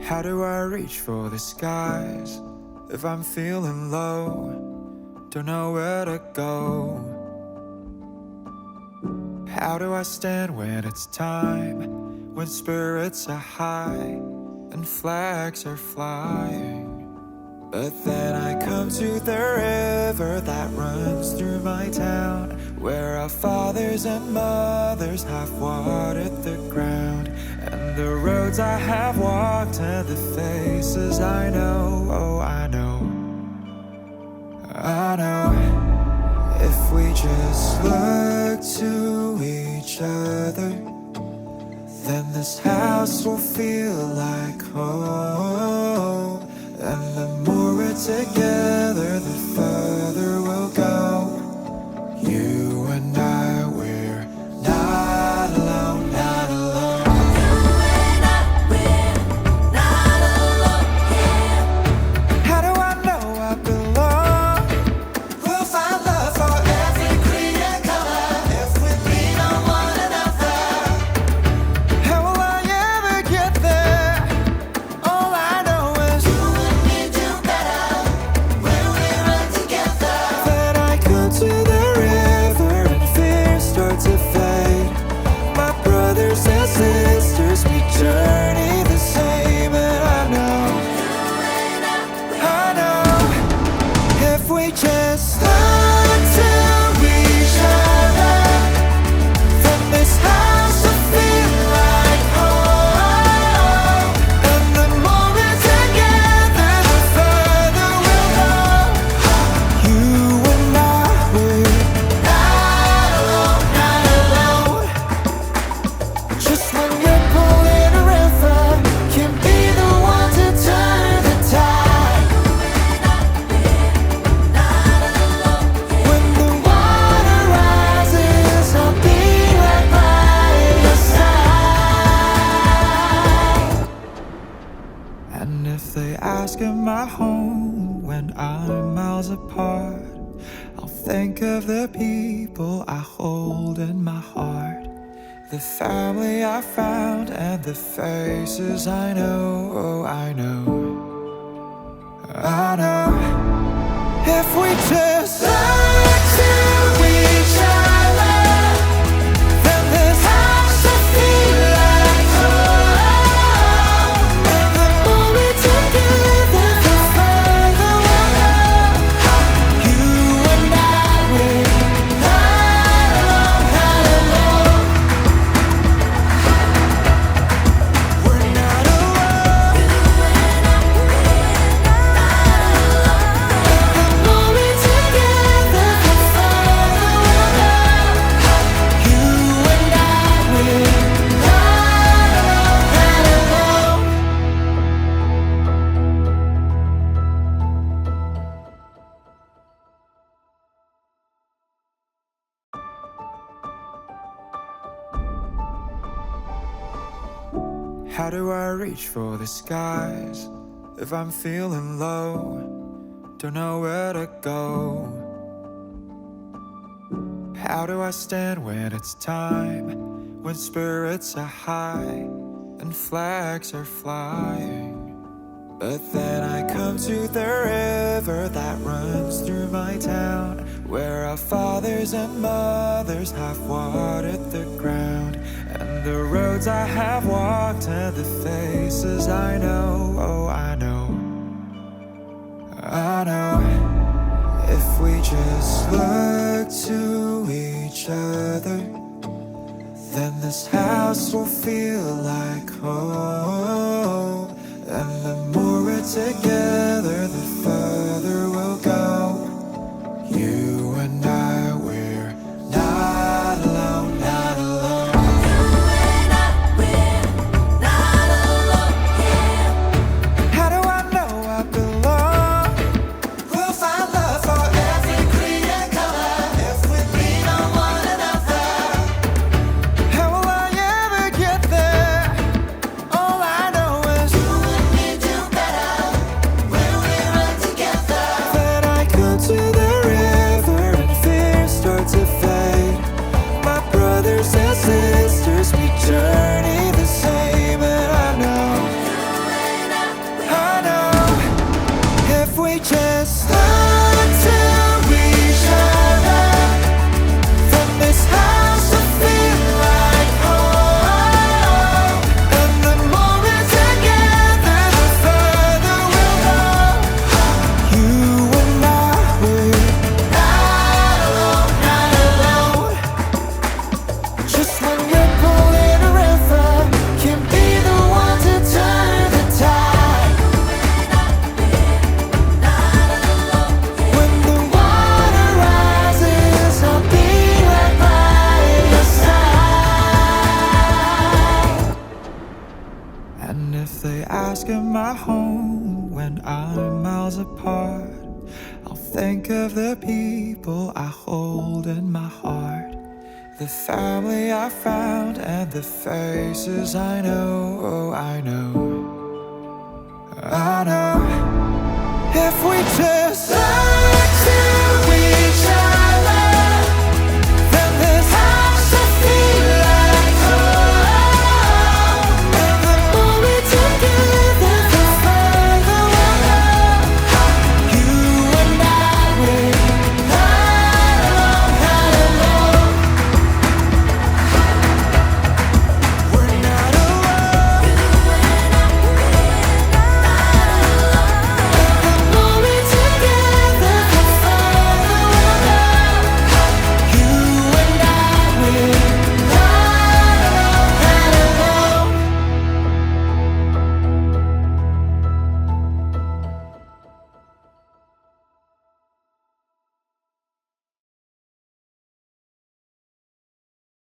How do I reach for the skies if I'm feeling low? Don't know where to go. How do I stand when it's time, when spirits are high and flags are flying? But then I come to the river that runs through my town, where our fathers and mothers have watered the ground. And the roads I have walked and the faces I know, oh I know, I know. If we just look to each other, then this house will feel like home. And the more we're together, the further we'll go. You and I, we're not alone, not alone. You and I, we're not alone here. How do I know I belong? We'll find love for every creed and color if we lean on one another. How will I ever get there? All I know is You and me do better when we run together. that I come to the river and fears start to fade. My brothers and sisters, we journey the same. And I know, I know, if we just look to each other, then this house will feel like home. And the more we're together, the further we'll go. You and I, we're not alone, not alone. Just one ripple in a river can be the one to turn the tide. When the water rises, I'll be right by your side. And if they ask am I home when I'm miles apart, I'll think of the people I hold in my heart, the family I found and the faces I know, oh I know, I know. If we just look to each other, then this house will feel like home. And the more we're together, the further we'll go. You and I, we're not alone, not alone. We're not alone. The more we're together, the further we'll go. You and I, we're not alone, not alone. How do I reach for the skies if I'm feeling low? Don't know where to go. How do I stand when it's time, when spirits are high and flags are flying? But then I come to the river that runs through my town, where our fathers and mothers have watered the ground. And the roads I have walked and the faces I know, oh I know, I know. If we just look to each other, then this house will feel like home. And the more we're together, the further we'll go. You and I, we're not alone, not alone. You and I, we're not alone here. How do I know I belong? We'll find love for every creed and color if we lean on one another. How will I ever get there? All I know is You and me do better when we run just until we shatter from this house to feel like home. And the more we're together, the further we'll go. You and I, we're not alone, not alone. Just one ripple in a river can be the one to turn the tide. When the water rises, I'll be right by your side. And if they ask am I home when I'm miles apart, I'll think of the people I hold in my heart, the family I found and the faces I know. Oh, I know, I know. If we just